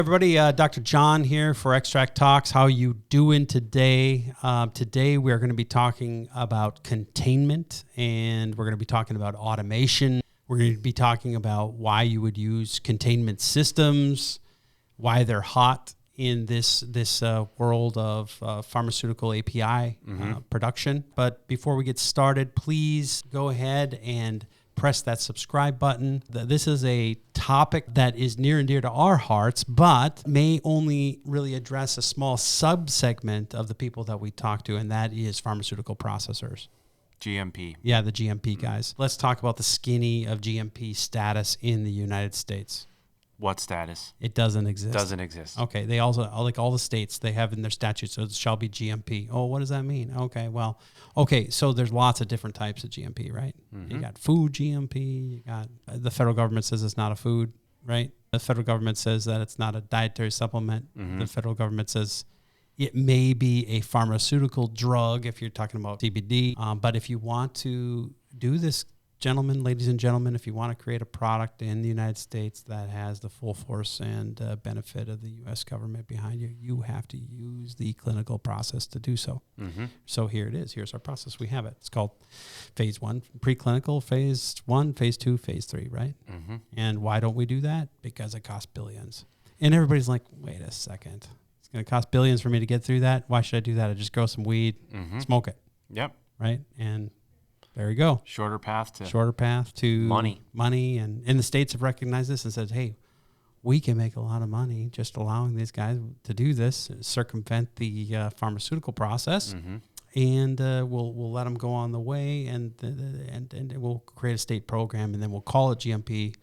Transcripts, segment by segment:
Everybody, Dr. Jon here for Extract Talks. How you doing today? Today we are going to be talking about containment, and we're going to be talking about automation. We're going to be talking about why you would use containment systems, why they're hot in this world of pharmaceutical API production. But before we get started, please go ahead and press that subscribe button. This is a topic that is near and dear to our hearts, but may only really address a small subsegment of the people that we talk to, and that is pharmaceutical processors. GMP. Yeah, the GMP guys. Let's talk about the skinny of GMP status in the United States. What status? It doesn't exist. Doesn't exist. Okay, they also, like all the states, they have in their statutes, so it shall be GMP. Oh, what does that mean? Okay, so there's lots of different types of GMP, right? You got food GMP, you got, the federal government says it's not a food, right? The federal government says that it's not a dietary supplement. The federal government says it may be a pharmaceutical drug if you're talking about CBD. But if you want to do this, ladies and gentlemen, if you want to create a product in the United States that has the full force and benefit of the U.S. government behind you, you have to use the clinical process to do so. So here it is. Here's our process. We have it. It's called phase 1, preclinical, phase 1, phase 2, phase 3, right? And why don't we do that? Because it costs billions. And everybody's like, wait a second. It's going to cost billions for me to get through that. Why should I do that? I just grow some weed, smoke it. Yep. Right? And there you go. Shorter path to money. And the states have recognized this and said, hey, we can make a lot of money just allowing these guys to do this, circumvent the pharmaceutical process, and we'll let them go on the way, and we'll create a state program, and then we'll call it GMP.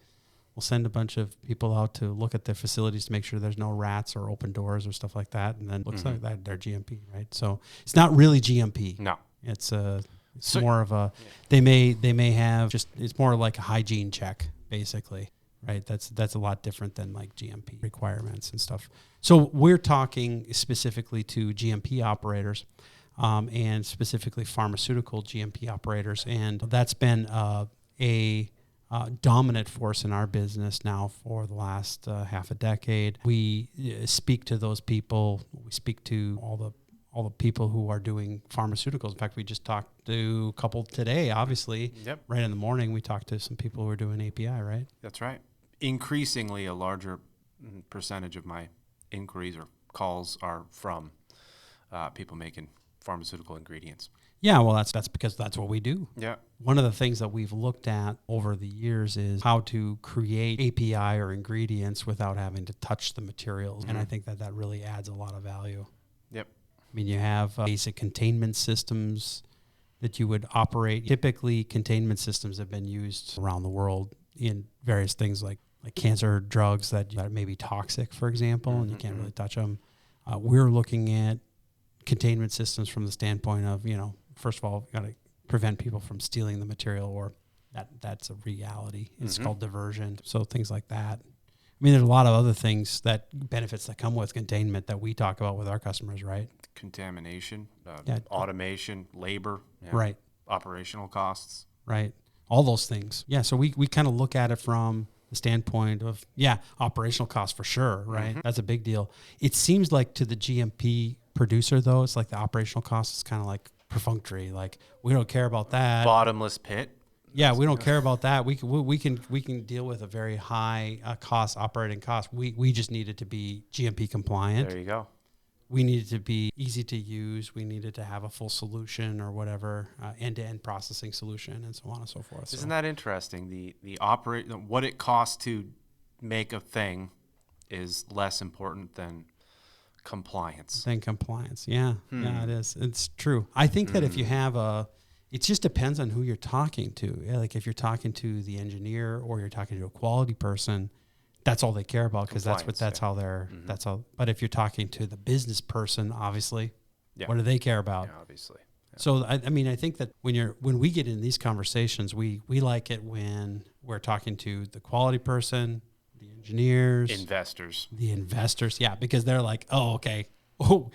We'll send a bunch of people out to look at their facilities to make sure there's no rats or open doors or stuff like that, and then it looks like that they're GMP, right? So it's not really GMP. No. It's more of a, they may have just, it's more like a hygiene check, basically, right? That's a lot different than like GMP requirements and stuff. So we're talking specifically to GMP operators, and specifically pharmaceutical GMP operators. And that's been a dominant force in our business now for the last half a decade. We speak to those people. We speak to all the people who are doing pharmaceuticals. In fact, we just talked to a couple today, obviously. Yep. Right in the morning, we talked to some people who are doing API, right? That's right. Increasingly, a larger percentage of my inquiries or calls are from people making pharmaceutical ingredients. Yeah, well, that's because that's what we do. Yeah. One of the things that we've looked at over the years is how to create API or ingredients without having to touch the materials. And I think that really adds a lot of value. Yep. I mean, you have basic containment systems that you would operate. Typically, containment systems have been used around the world in various things like cancer drugs that may be toxic, for example, and you can't really touch them. We're looking at containment systems from the standpoint of, first of all, you got to prevent people from stealing the material, or that's a reality. It's called diversion. So things like that. I mean, there's a lot of other things benefits that come with containment that we talk about with our customers, right? Contamination, automation, labor, right? Operational costs, right? All those things. Yeah. So we kind of look at it from the standpoint of, operational costs for sure, right? That's a big deal. It seems like to the GMP producer, though, it's like the operational cost is kind of like perfunctory. Like, we don't care about that. Bottomless pit. Yeah, we don't care about that. We can deal with a very high operating cost. We just need it to be GMP compliant. There you go. We need it to be easy to use. We needed to have a full solution or whatever, end-to-end processing solution, and so on and so forth. Isn't that interesting? What it costs to make a thing is less important than compliance. Yeah, it is. It's true. I think that if you have it just depends on who you're talking to. Like if you're talking to the engineer or you're talking to a quality person, that's all they care about, because that's how they're, that's all. But if you're talking to the business person, obviously, what do they care about? Yeah, obviously. Yeah. So, I mean, I think that when we get in these conversations, we like it when we're talking to the quality person, the engineers, the investors. Yeah. Because they're like, oh, okay. Oh,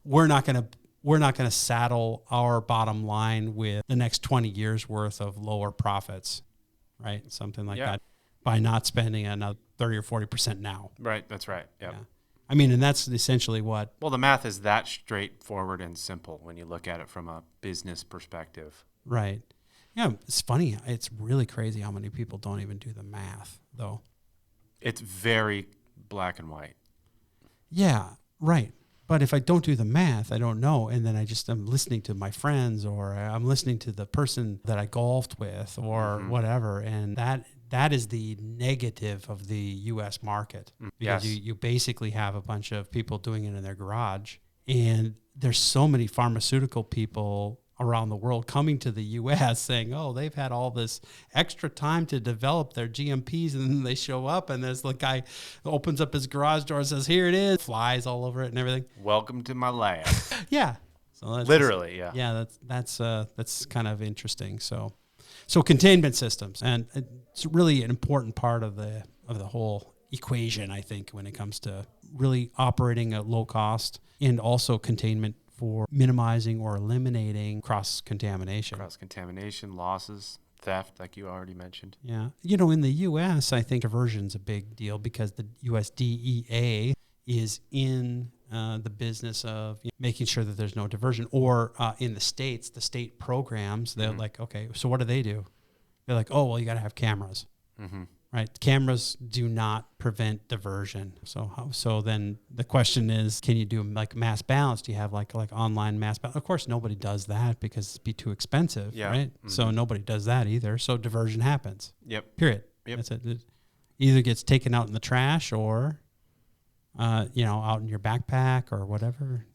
we're not going to saddle our bottom line with the next 20 years worth of lower profits, right? Something like that, by not spending another 30 or 40% now. Right. That's right. Yep. Yeah. I mean, and that's essentially what. Well, the math is that straightforward and simple when you look at it from a business perspective. Right. Yeah, it's funny. It's really crazy how many people don't even do the math, though. It's very black and white. Yeah, right. But if I don't do the math, I don't know. And then I'm listening to my friends, or I'm listening to the person that I golfed with, or whatever. And that is the negative of the U.S. market, because you basically have a bunch of people doing it in their garage. And there's so many pharmaceutical people around the world coming to the U.S. saying, oh, they've had all this extra time to develop their GMPs, and then they show up, and there's the guy opens up his garage door and says, here it is, flies all over it and everything. Welcome to my lab. Yeah. So that's literally, yeah. Yeah, that's kind of interesting. So containment systems, and it's really an important part of the whole equation, I think, when it comes to really operating at low cost, and also containment for minimizing or eliminating cross-contamination. Cross-contamination, losses, theft, like you already mentioned. Yeah. In the U.S., I think diversion's a big deal, because the U.S. DEA is in the business of making sure that there's no diversion. Or in the States, the state programs, they're like, okay, so what do? They're like, oh, well, you got to have cameras. Right? Cameras do not prevent diversion. So then the question is, can you do like mass balance? Do you have like online mass balance? Of course, nobody does that because it'd be too expensive, right? So nobody does that either. So diversion happens. Yep. Period. Yep. That's it. It either gets taken out in the trash, or, out in your backpack or whatever,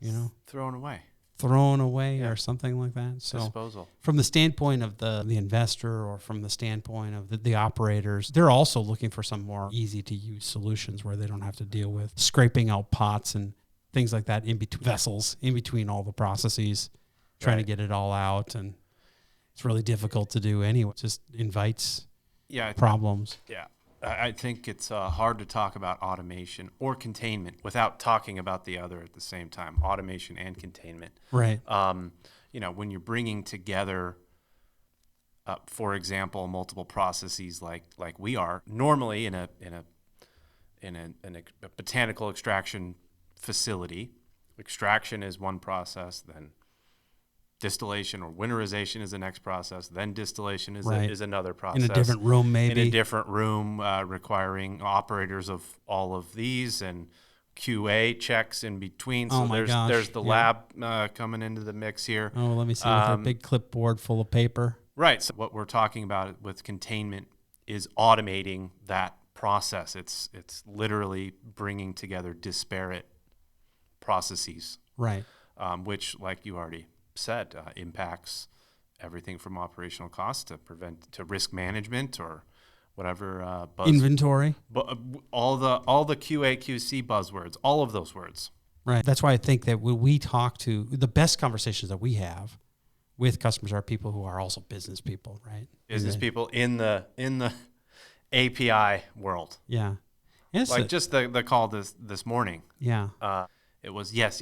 Thrown away. Or something like that. So disposal. From the standpoint of the investor, or from the standpoint of the operators, they're also looking for some more easy to use solutions where they don't have to deal with scraping out pots and things like that in between vessels, in between all the processes, trying to get it all out. And it's really difficult to do anyway. It just invites problems. Yeah. I think it's hard to talk about automation or containment without talking about the other at the same time, automation and containment. Right. When you're bringing together, for example, multiple processes like we are normally in a botanical extraction facility. Extraction is one process, then distillation or winterization is the next process. Then distillation is another process. In a different room, maybe. In a different room, requiring operators of all of these and QA checks in between. So there's the lab coming into the mix here. Oh, let me see. With a big clipboard full of paper. Right. So what we're talking about with containment is automating that process. It's literally bringing together disparate processes. Right. Which, like you already said, impacts everything from operational costs to risk management or whatever inventory, all the QA QC buzzwords, all of those words. Right. That's why I think that when we talk to the best conversations that we have with customers are people who are also business people, right? Business people in the API world. Yeah. Just the call this morning. Yeah. It was yes.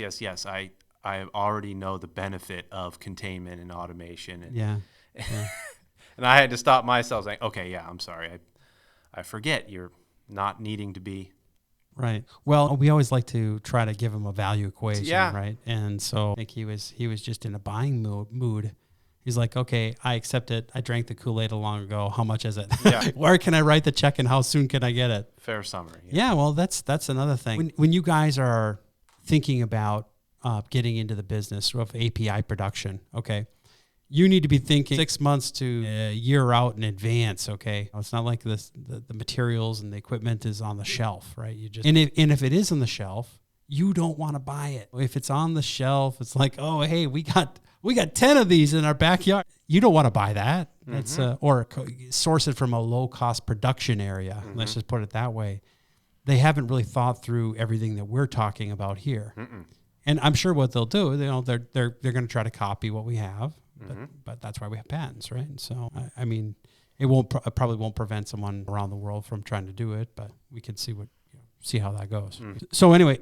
I already know the benefit of containment and automation. And, and I had to stop myself saying, okay, I'm sorry. I forget you're not needing to be. Right. Well, we always like to try to give him a value equation, right? And so I think he was just in a buying mood. He's like, okay, I accept it. I drank the Kool-Aid long ago. How much is it? Yeah. Where can I write the check and how soon can I get it? Fair summary. Yeah, well, that's another thing. When you guys are thinking about getting into the business of API production, okay, you need to be thinking 6 months to a year out in advance, okay? It's not like the materials and the equipment is on the shelf, right? And if it is on the shelf, you don't want to buy it. If it's on the shelf, it's like, oh, hey, we got 10 of these in our backyard. You don't want to buy that. That's or source it from a low-cost production area. Let's just put it that way. They haven't really thought through everything that we're talking about here. And I'm sure what they'll do, they're going to try to copy what we have, but that's why we have patents, right? And so, I mean, it probably won't prevent someone around the world from trying to do it, but we can see how that goes. So anyway,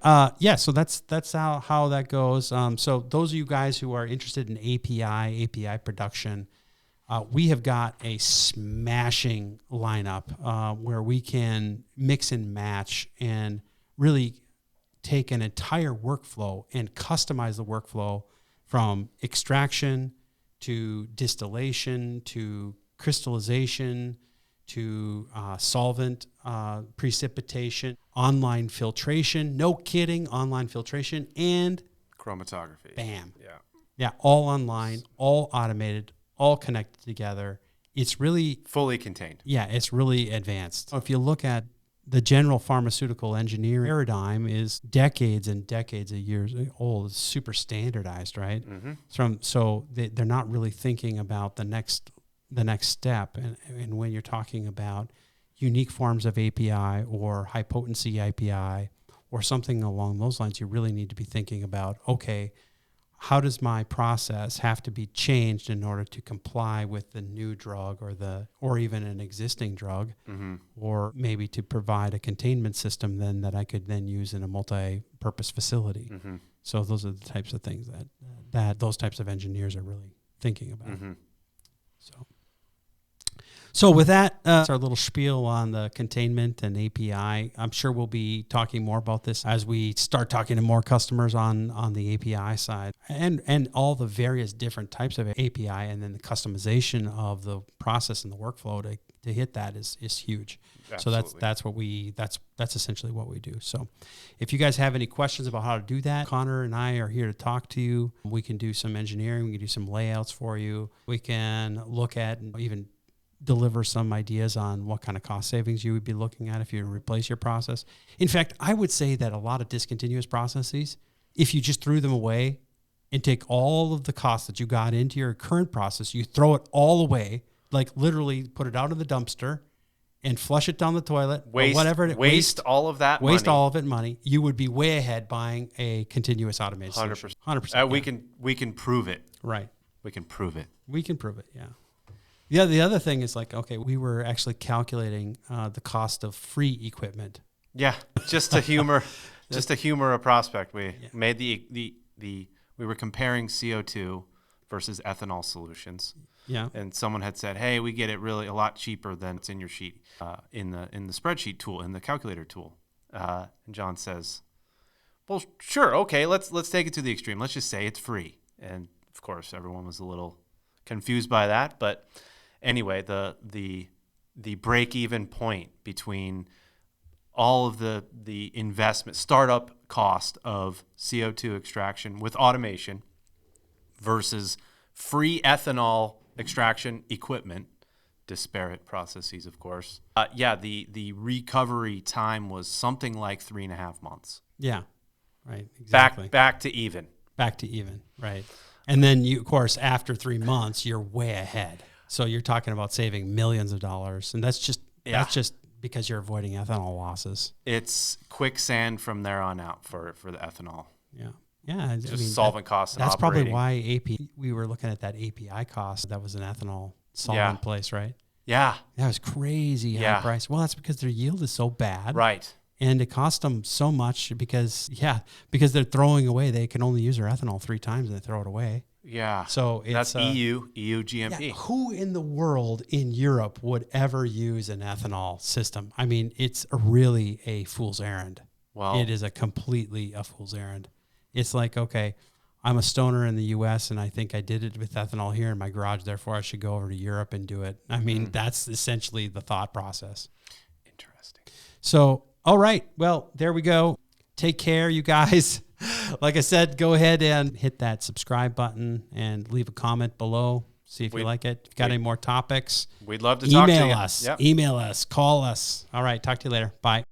so that's how that goes. So those of you guys who are interested in API production, we have got a smashing lineup where we can mix and match and really take an entire workflow and customize the workflow from extraction to distillation to crystallization to solvent precipitation, online filtration, no kidding, online filtration, and chromatography. Bam. Yeah. Yeah, all online, all automated, all connected together. It's really fully contained. Yeah, it's really advanced. If you look at the general pharmaceutical engineering paradigm is decades and decades of years old. It's super standardized, right? So they're not really thinking about the next step. And when you're talking about unique forms of API or high potency API or something along those lines, you really need to be thinking about, okay, how does my process have to be changed in order to comply with the new drug or even an existing drug, or maybe to provide a containment system then that I could then use in a multi-purpose facility. So those are the types of things that those types of engineers are really thinking about. So with that, that's our little spiel on the containment and API. I'm sure we'll be talking more about this as we start talking to more customers on the API side and all the various different types of API, and then the customization of the process and the workflow to hit that is huge. Absolutely. So that's essentially what we do. So if you guys have any questions about how to do that, Connor and I are here to talk to you. We can do some engineering. We can do some layouts for you. We can look at and even deliver some ideas on what kind of cost savings you would be looking at if you replace your process. In fact, I would say that a lot of discontinuous processes, if you just threw them away and take all of the costs that you got into your current process, you throw it all away, like literally put it out of the dumpster and flush it down the toilet, or whatever. Waste all of that money. Waste all of it money. You would be way ahead buying a continuous automated 100%. solution. 100%. We can prove it. Right. We can prove it. We can prove it, yeah. Yeah, the other thing is like, okay, we were actually calculating the cost of free equipment. Yeah, just to humor a prospect. We made we were comparing CO2 versus ethanol solutions. Yeah. And someone had said, "Hey, we get it really a lot cheaper than it's in your sheet, in the spreadsheet tool, in the calculator tool." And Jon says, "Well, sure, okay, let's take it to the extreme. Let's just say it's free." And of course, everyone was a little confused by that, but anyway, the break-even point between all of the investment, startup cost of CO2 extraction with automation versus free ethanol extraction equipment, disparate processes, of course. The recovery time was something like 3.5 months. Yeah, right, exactly. Back to even. Back to even, right. And then you, of course, after 3 months, you're way ahead. So you're talking about saving millions of dollars, and that's just because you're avoiding ethanol losses. It's quicksand from there on out for the ethanol. Yeah, yeah. Solvent costs. That's probably why we were looking at that API cost. That was an ethanol solvent place, right? Yeah, that was crazy high price. Well, that's because their yield is so bad, right? And it cost them so much because they're throwing away. They can only use their ethanol 3 times and they throw it away. Yeah. So it's that's EU GMP. Yeah, who in the world in Europe would ever use an ethanol system? I mean, it's really a fool's errand. Well, it is completely a fool's errand. It's like, okay, I'm a stoner in the U.S. and I think I did it with ethanol here in my garage. Therefore, I should go over to Europe and do it. I mean, that's essentially the thought process. Interesting. So, all right. Well, there we go. Take care, you guys. Like I said, go ahead and hit that subscribe button and leave a comment below. See if you like it. If you got any more topics, we'd love to talk to you. Email us, call us. All right. Talk to you later. Bye.